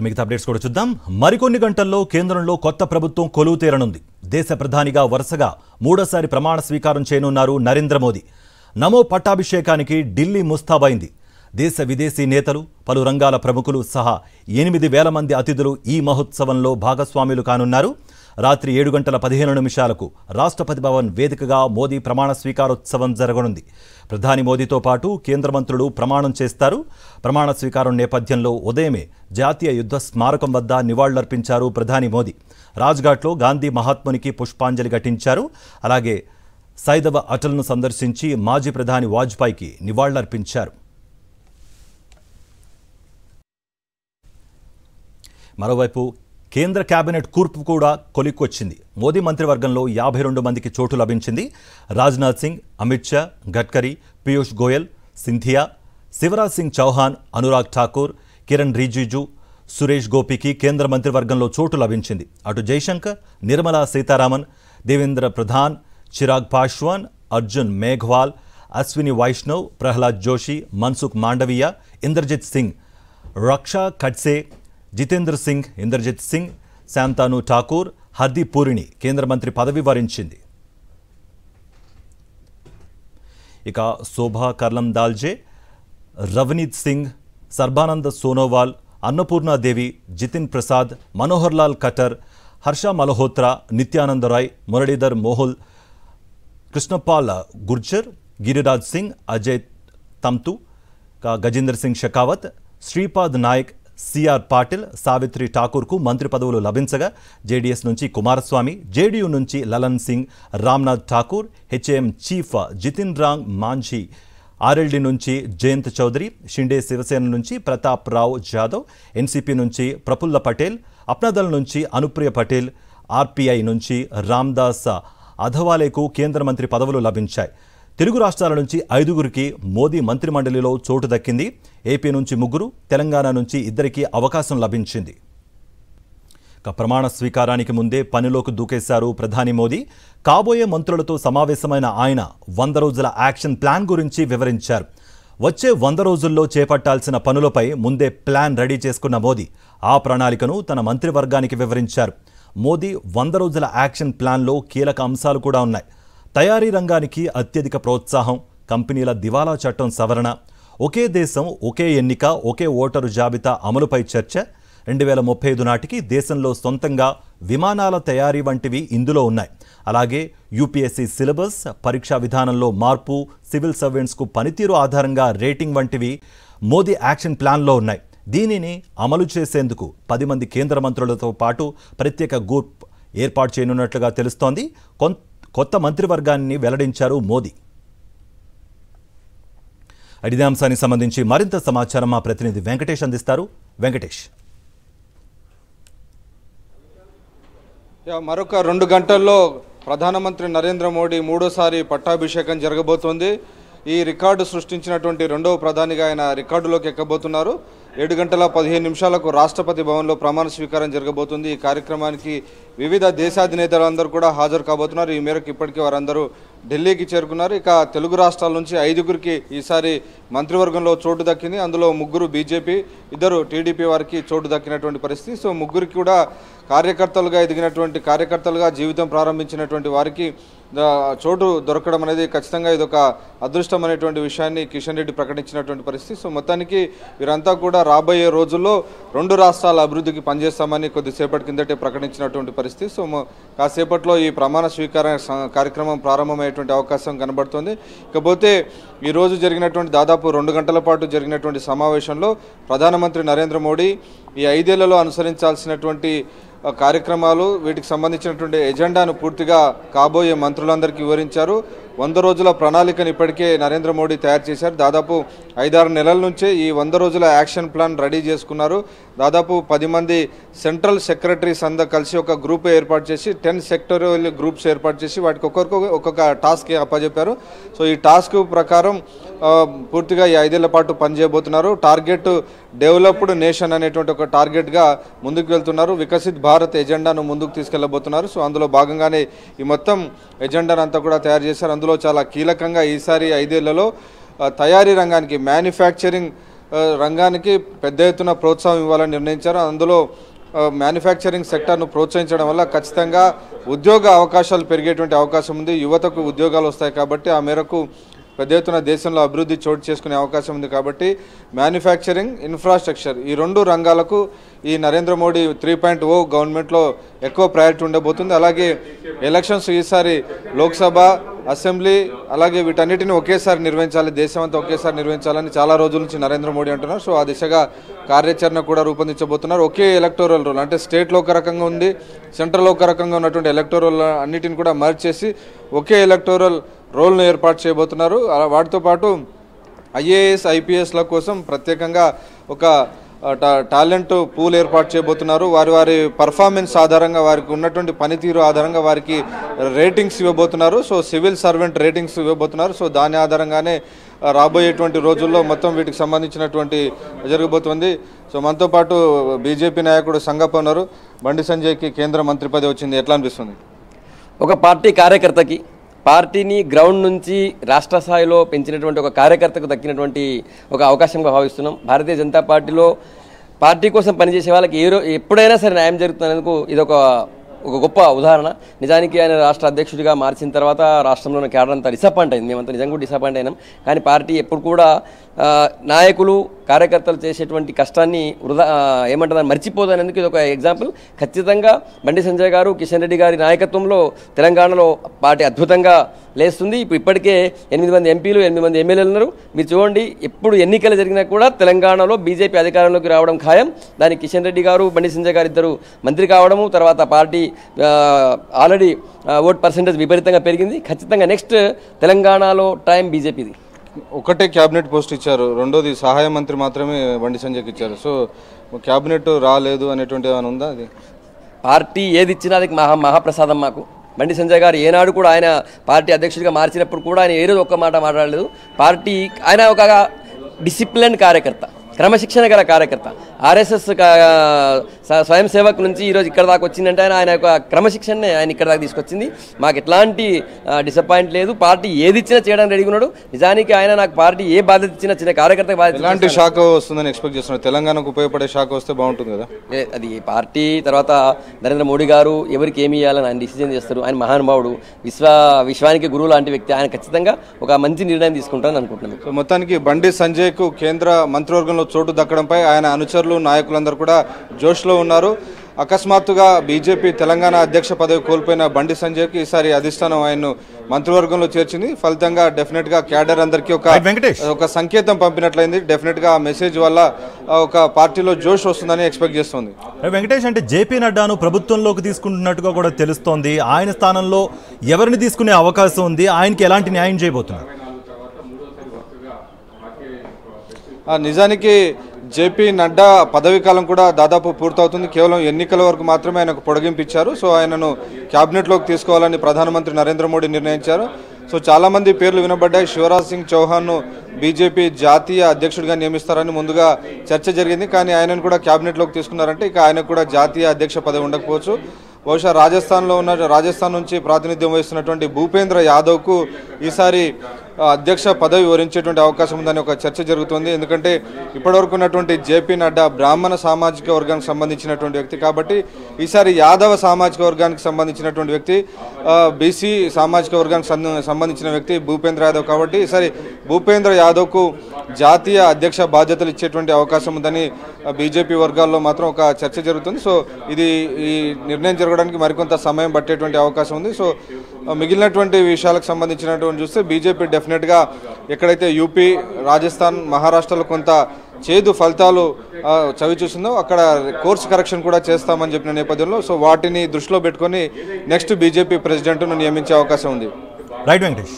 మిగతా అప్డేట్స్ కూడా చూద్దాం. మరికొన్ని గంటల్లో కేంద్రంలో కొత్త ప్రభుత్వం కొలువు తీరనుంది. దేశ ప్రధానిగా వరుసగా మూడోసారి ప్రమాణ స్వీకారం చేయనున్నారు నరేంద్ర మోదీ. నమో పట్టాభిషేకానికి ఢిల్లీ ముస్తాబైంది. దేశ విదేశీ నేతలు, పలు రంగాల ప్రముఖులు సహా 8,000 మంది అతిథులు ఈ మహోత్సవంలో భాగస్వాములు కానున్నారు. రాత్రి 7:15 రాష్ట్రపతి భవన్ వేదికగా మోదీ ప్రమాణ స్వీకారోత్సవం జరగనుంది. ప్రధాని మోదీతో పాటు కేంద్ర మంత్రులు ప్రమాణం చేస్తారు. ప్రమాణ స్వీకారం నేపథ్యంలో ఉదయమే జాతీయ యుద్ధ స్మారకం వద్ద నివాళులర్పించారు ప్రధాని మోదీ. రాజ్ఘాట్లో గాంధీ మహాత్మునికి పుష్పాంజలి ఘటించారు. అలాగే సైదవ అటల్ను సందర్శించి మాజీ ప్రధాని వాజ్పేయికి నివాళులర్పించారు. మరోవైపు కేంద్ర కేబినెట్ కూర్పు కూడా కొలిక్కొచ్చింది. మోదీ మంత్రివర్గంలో 52 మందికి చోటు లభించింది. రాజ్నాథ్ సింగ్, అమిత్ షా, గడ్కరీ, పీయూష్ గోయల్, సింధియా, శివరాజ్ సింగ్ చౌహాన్, అనురాగ్ ఠాకూర్, కిరణ్ రిజిజు, సురేష్ గోపికి కేంద్ర మంత్రివర్గంలో చోటు లభించింది. అటు జైశంకర్, నిర్మలా సీతారామన్, దేవేంద్ర ప్రధాన్, చిరాగ్ పాశ్వాన్, అర్జున్ మేఘ్వాల్, అశ్విని వైష్ణవ్, ప్రహ్లాద్ జోషి, మన్సుఖ్ మాండవీయ, ఇంద్రజిత్ సింగ్, రక్షా ఖడ్సే, జితేంద్ర సింగ్, ఇంద్రజిత్ సింగ్, శాంతాను ఠాకూర్, హర్దీప్ పూరిని కేంద్ర మంత్రి పదవి వరించింది. ఇక శోభా కర్లందాల్జే, రవనీత్ సింగ్, సర్బానంద్ సోనోవాల్, అన్నపూర్ణాదేవి, జితిన్ ప్రసాద్, మనోహర్ లాల్ ఖట్టర్, హర్ష మల్హోత్రా, నిత్యానంద రాయ్, మురళీధర్ మోహుల్, కృష్ణపాల్ గుర్జర్, గిరిరాజ్ సింగ్, అజయ్ తమ్తు, గజేంద్ర సింగ్ షెకావత్, శ్రీపాద్ నాయక్, సిఆర్ పాటిల్, సావిత్రి ఠాకూర్కు మంత్రి పదవులు లభించగా జేడీఎస్ నుంచి కుమారస్వామి, జేడీయూ నుంచి Lallan Singh, Ramnath Thakur, HAM chief Jithin wrong Manjhi, RLD నుంచి జయంత్ చౌదరి, షిండే శివసేన నుంచి ప్రతాప్ రావ్ జాదవ్, ఎన్సీపీ నుంచి ప్రఫుల్ల పటేల్, అప్నాదల్ నుంచి అనుప్రియ పటేల్, ఆర్పీఐ నుంచి రామ్దాస్ అథవాలేకు కేంద్ర మంత్రి పదవులు లభించాయి. తెలుగు రాష్ట్రాల నుంచి 5గురికి మోదీ మంత్రిమండలిలో చోటు దక్కింది. ఏపీ నుంచి 3, తెలంగాణ నుంచి 2కి అవకాశం లభించింది. ప్రమాణ స్వీకారానికి ముందే పనిలోకి దూకేశారు ప్రధాని మోదీ. కాబోయే మంత్రులతో సమావేశమైన ఆయన 100 రోజుల యాక్షన్ ప్లాన్ గురించి వివరించారు. వచ్చే 100 రోజుల్లో చేపట్టాల్సిన పనులపై ముందే ప్లాన్ రెడీ చేసుకున్న మోదీ ఆ ప్రణాళికను తన మంత్రివర్గానికి వివరించారు. మోదీ 100 రోజుల యాక్షన్ ప్లాన్లో కీలక అంశాలు కూడా ఉన్నాయి. తయారీ రంగానికి అత్యధిక ప్రోత్సాహం, కంపెనీల దివాలా చట్టం సవరణ, ఒకే దేశం ఒకే ఎన్నిక, ఒకే ఓటరు జాబితా అమలుపై చర్చ, 2035 నాటికి దేశంలో సొంతంగా విమానాల తయారీ వంటివి ఇందులో ఉన్నాయి. అలాగే యూపీఎస్సీ సిలబస్, పరీక్షా విధానంలో మార్పు, సివిల్ సర్వెంట్స్కు పనితీరు ఆధారంగా రేటింగ్ వంటివి మోదీ యాక్షన్ ప్లాన్లో ఉన్నాయి. దీనిని అమలు చేసేందుకు 10 మంది కేంద్ర మంత్రులతో పాటు ప్రత్యేక గ్రూప్ ఏర్పాటు చేయనున్నట్లుగా తెలుస్తోంది. కొత్త మంత్రివర్గాన్ని వెల్లడించారు మోదీ. ఇదే అంశానికి సంబంధించి మరింత సమాచారం మా ప్రతినిధి వెంకటేష్ అందిస్తారు. వెంకటేష్. మరొక 2 గంటల్లో ప్రధానమంత్రి నరేంద్ర మోడీ మూడోసారి పట్టాభిషేకం జరగబోతోంది. ఈ రికార్డు సృష్టించినటువంటి 2వ ప్రధానిగా ఆయన రికార్డులోకి ఎక్కబోతున్నారు. 7:15 రాష్ట్రపతి భవన్లో ప్రమాణ స్వీకారం జరగబోతుంది. ఈ కార్యక్రమానికి వివిధ దేశాధినేతలందరూ కూడా హాజరు కాబోతున్నారు. ఈ మేరకు ఇప్పటికీ వారందరూ ఢిల్లీకి చేరుకున్నారు. ఇక తెలుగు రాష్ట్రాల నుంచి 5గురికి ఈసారి మంత్రివర్గంలో చోటు దక్కింది. అందులో 3 బీజేపీ, 2 టీడీపీ వారికి చోటు దక్కినటువంటి పరిస్థితి. సో 3గురికి కూడా కార్యకర్తలుగా జీవితం ప్రారంభించినటువంటి వారికి చోటు దొరకడం అనేది ఖచ్చితంగా ఇదొక అదృష్టం అనేటువంటి విషయాన్ని కిషన్ రెడ్డి ప్రకటించినటువంటి పరిస్థితి. సో మొత్తానికి వీరంతా కూడా రాబోయే రోజుల్లో 2 రాష్ట్రాల అభివృద్ధికి పనిచేస్తామని కొద్దిసేపటి కిందటే ప్రకటించినటువంటి పరిస్థితి. సో కాసేపట్లో ఈ ప్రమాణ స్వీకార కార్యక్రమం ప్రారంభమయ్యేటువంటి అవకాశం కనబడుతుంది. ఇకపోతే ఈరోజు జరిగినటువంటి దాదాపు 2 గంటల పాటు జరిగినటువంటి సమావేశంలో ప్రధానమంత్రి నరేంద్ర మోడీ ఈ 5 ఏళ్లలో అనుసరించాల్సినటువంటి కార్యక్రమాలు, వీటికి సంబంధించినటువంటి ఎజెండాను పూర్తిగా కాబోయే మంత్రులందరికీ వివరించారు. 100 రోజుల ప్రణాళికను ఇప్పటికే నరేంద్ర మోడీ తయారు చేశారు. దాదాపు 5-6 నెలల నుంచే ఈ 100 రోజుల యాక్షన్ ప్లాన్ రెడీ చేసుకున్నారు. దాదాపు 10 మంది సెంట్రల్ సెక్రటరీస్ అందరూ కలిసి ఒక గ్రూప్ ఏర్పాటు చేసి 10 సెక్టోరియల్ గ్రూప్స్ ఏర్పాటు చేసి వాటికి ఒక్కొక్క టాస్క్ అప్పచెప్పారు. సో ఈ టాస్క్ ప్రకారం పూర్తిగా ఈ 5 ఏళ్ల పాటు పనిచేయబోతున్నారు. టార్గెట్ డెవలప్డ్ నేషన్ అనేటువంటి ఒక టార్గెట్గా ముందుకు వెళ్తున్నారు. వికసిత్ భారత్ ఎజెండాను ముందుకు తీసుకెళ్లబోతున్నారు. సో అందులో భాగంగానే ఈ మొత్తం ఎజెండాను అంతా కూడా తయారు చేశారు. అందులో చాలా కీలకంగా ఈసారి 5 ఏళ్లలో తయారీ రంగానికి, మ్యానుఫ్యాక్చరింగ్ రంగానికి పెద్ద ఎత్తున ప్రోత్సాహం ఇవ్వాలని నిర్ణయించారు. అందులో మ్యానుఫ్యాక్చరింగ్ సెక్టర్ను ప్రోత్సహించడం వల్ల ఖచ్చితంగా ఉద్యోగ అవకాశాలు పెరిగేటువంటి అవకాశం ఉంది. యువతకు ఉద్యోగాలు వస్తాయి కాబట్టి ఆ మేరకు పెద్ద ఎత్తున దేశంలో అభివృద్ధి చోటు చేసుకునే అవకాశం ఉంది. కాబట్టి మ్యానుఫ్యాక్చరింగ్, ఇన్ఫ్రాస్ట్రక్చర్ ఈ రెండు రంగాలకు ఈ నరేంద్ర మోడీ 3.0 గవర్నమెంట్లో ఎక్కువ ప్రయారిటీ ఉండబోతుంది. అలాగే ఎలక్షన్స్ ఈసారి లోక్సభ, అసెంబ్లీ అలాగే వీటన్నిటిని ఒకేసారి నిర్వహించాలి, దేశమంతా ఒకేసారి నిర్వహించాలని చాలా రోజుల నుంచి నరేంద్ర మోడీ అంటున్నారు. సో ఆ దిశగా కార్యాచరణ కూడా రూపొందించబోతున్నారు. ఒకే ఎలక్టోరల్ రోల్ అంటే స్టేట్లో ఒక రకంగా ఉంది, సెంట్రల్లో ఒక రకంగా ఉన్నటువంటి ఎలక్టోరల్ అన్నిటిని కూడా మర్జ్ చేసి ఒకే ఎలక్టోరల్ రోల్ను ఏర్పాటు చేయబోతున్నారు. వాటితో పాటు ఐఏఎస్, ఐపీఎస్ల కోసం ప్రత్యేకంగా ఒక టాలెంట్ పూల్ ఏర్పాటు చేయబోతున్నారు. వారి పర్ఫార్మెన్స్ ఆధారంగా, వారికి ఉన్నటువంటి పనితీరు ఆధారంగా వారికి రేటింగ్స్ ఇవ్వబోతున్నారు. సో సివిల్ సర్వెంట్ రేటింగ్స్ ఇవ్వబోతున్నారు. సో దాని ఆధారంగానే రాబోయేటువంటి రోజుల్లో మొత్తం వీటికి సంబంధించినటువంటి జరగబోతుంది. సో మనతో పాటు బీజేపీ నాయకుడు సంగప్ప ఉన్నారు. బండి సంజయ్కి కేంద్ర మంత్రి పదవి వచ్చింది, ఎట్లా అనిపిస్తుంది? ఒక పార్టీ కార్యకర్తకి, పార్టీని గ్రౌండ్ నుంచి రాష్ట్ర స్థాయిలో పెంచినటువంటి ఒక కార్యకర్తకు దక్కినటువంటి ఒక అవకాశంగా భావిస్తున్నాం. భారతీయ జనతా పార్టీలో పార్టీ కోసం పనిచేసే వాళ్ళకి ఎప్పుడైనా సరే న్యాయం జరుగుతున్నందుకు ఇదొక గొప్ప ఉదాహరణ. నిజానికి ఆయన రాష్ట్ర అధ్యక్షుడిగా మార్చిన తర్వాత రాష్ట్రంలోని క్యాడర్ అంతా డిసప్పాయింట్ అయింది. మేమంతా నిజంగా డిసప్పాయింట్ అయినాం. కానీ పార్టీ ఎప్పుడు కూడా నాయకులు, కార్యకర్తలు చేసేటువంటి కష్టాన్ని ఏమంటారు మర్చిపోదనేందుకు ఇది ఒక ఎగ్జాంపుల్. ఖచ్చితంగా బండి సంజయ్ గారు, కిషన్ రెడ్డి గారి నాయకత్వంలో తెలంగాణలో పార్టీ అద్భుతంగా లేస్తుంది. ఇప్పటికే 8 మంది ఎంపీలు, 8 మంది ఎమ్మెల్యేలు ఉన్నారు. మీరు చూడండి, ఎప్పుడు ఎన్నికలు జరిగినా కూడా తెలంగాణలో బీజేపీ అధికారంలోకి రావడం ఖాయం. దానికి కిషన్ రెడ్డి గారు, బండి సంజయ్ గారు ఇద్దరు మంత్రి కావడము, తర్వాత పార్టీ ఆల్రెడీ ఓట్ పర్సెంటేజ్ విపరీతంగా పెరిగింది. ఖచ్చితంగా నెక్స్ట్ తెలంగాణలో టైం బీజేపీది. ఒకటే క్యాబినెట్ పోస్ట్ ఇచ్చారు, రెండోది సహాయ మంత్రి మాత్రమే బండి సంజయ్కి ఇచ్చారు. సో క్యాబినెట్ రాలేదు అనేటువంటి ఏమైనా ఉందా? అది పార్టీ ఏది ఇచ్చినా అది మహాప్రసాదం మాకు. బండి సంజయ్ గారు ఏనాడు కూడా ఆయన పార్టీ అధ్యక్షుడిగా మార్చినప్పుడు కూడా ఆయన ఏ రోజు ఒక్క మాట మాట్లాడలేదు. పార్టీ ఆయన ఒక డిసిప్లిన్ కార్యకర్త, క్రమశిక్షణ గల కార్యకర్త. ఆర్ఎస్ఎస్ స్వయం సేవక్ నుంచి ఈరోజు ఇక్కడ దాకా వచ్చిందంటే ఆయన యొక్క క్రమశిక్షణనే ఆయన ఇక్కడ దాకా తీసుకొచ్చింది. మాకు ఎట్లాంటి డిసప్పాయింట్ లేదు. పార్టీ ఏది ఇచ్చినా చేయడానికి రెడీగా ఉన్నాడు. నిజానికి ఆయన నాకు పార్టీ ఏ బాధ్యత ఇచ్చినా చిన్న కార్యకర్త బాధ్యత. ఎలాంటి శాఖ వస్తుందని ఎక్స్పెక్ట్ చేస్తున్నారు? తెలంగాణకు ఉపయోగపడే శాఖ వస్తే బాగుంటుంది కదా. అది పార్టీ తర్వాత నరేంద్ర మోడీ గారు ఎవరికి ఏమి ఇవ్వాలని ఆయన డిసిజన్ చేస్తారు. ఆయన మహానుభావుడు, విశ్వానికి గురువు లాంటి వ్యక్తి. ఆయన ఖచ్చితంగా ఒక మంచి నిర్ణయం తీసుకుంటారని అనుకుంటున్నాను. సో మొత్తానికి బండి సంజయ్కు కేంద్ర మంత్రివర్గంలో చోటు దక్కడంపై ఆయన అనుచరులు, నాయకులందరూ కూడా జోష్లో ఉన్నారు. అకస్మాత్తుగా బీజేపీ తెలంగాణ అధ్యక్ష పదవి కోల్పోయిన బండి సంజయ్కి ఈసారి అధిష్టానం ఆయన్ను మంత్రివర్గంలో చేర్చింది. ఫలితంగా డెఫినెట్ గా క్యాడర్ అందరికీ ఒక సంకేతం పంపినట్లయింది. డెఫినెట్ గా మెసేజ్ వల్ల ఒక పార్టీలో జోష్ వస్తుందని ఎక్స్పెక్ట్ చేస్తుంది. వెంకటేష్, అంటే జేపీ నడ్డాను ప్రభుత్వంలోకి తీసుకుంటున్నట్టుగా కూడా తెలుస్తోంది. ఆయన స్థానంలో ఎవరిని తీసుకునే అవకాశం ఉంది? ఆయనకి ఎలాంటి న్యాయం చేయబోతున్నారు? నిజానికి జేపీ నడ్డా పదవీ కాలం కూడా దాదాపు పూర్తవుతుంది. కేవలం ఎన్నికల వరకు మాత్రమే ఆయనకు పొడిగింపించారు. సో ఆయనను క్యాబినెట్లోకి తీసుకోవాలని ప్రధానమంత్రి నరేంద్ర మోడీ నిర్ణయించారు. సో చాలామంది పేర్లు వినబడ్డాయి. శివరాజ్ సింగ్ చౌహాన్ను బీజేపీ జాతీయ అధ్యక్షుడిగా నియమిస్తారని ముందుగా చర్చ జరిగింది. కానీ ఆయనను కూడా క్యాబినెట్లోకి తీసుకున్నారంటే ఇక ఆయనకు కూడా జాతీయ అధ్యక్ష పదవి ఉండకపోవచ్చు. బహుశా రాజస్థాన్ నుంచి ప్రాతినిధ్యం వహిస్తున్నటువంటి భూపేంద్ర యాదవ్కు ఈసారి అధ్యక్ష పదవి వరించేటువంటి అవకాశం ఉందని ఒక చర్చ జరుగుతుంది. ఎందుకంటే ఇప్పటివరకు ఉన్నటువంటి జేపీ నడ్డా బ్రాహ్మణ సామాజిక వర్గానికి సంబంధించినటువంటి వ్యక్తి కాబట్టి ఈసారి యాదవ సామాజిక వర్గానికి సంబంధించినటువంటి వ్యక్తి, బీసీ సామాజిక వర్గానికి సంబంధించిన వ్యక్తి భూపేంద్ర యాదవ్ కాబట్టి ఈసారి భూపేంద్ర యాదవ్కు జాతీయ అధ్యక్ష బాధ్యతలు ఇచ్చేటువంటి అవకాశం ఉందని బీజేపీ వర్గాల్లో మాత్రం ఒక చర్చ జరుగుతుంది. సో ఈ నిర్ణయం జరగడానికి మరికొంత సమయం పట్టేటువంటి అవకాశం ఉంది. సో మిగిలినటువంటి విషయాలకు సంబంధించినటువంటి చూస్తే బీజేపీ డెఫినెట్గా ఎక్కడైతే యూపీ, రాజస్థాన్, మహారాష్ట్రలో కొంత చేదు ఫలితాలు చవి చూసిందో అక్కడ కోర్స్ కరెక్షన్ కూడా చేస్తామని చెప్పిన నేపథ్యంలో సో వాటిని దృష్టిలో పెట్టుకొని నెక్స్ట్ బీజేపీ ప్రెసిడెంట్ను నియమించే అవకాశం ఉంది. రైట్ వెంకటేష్.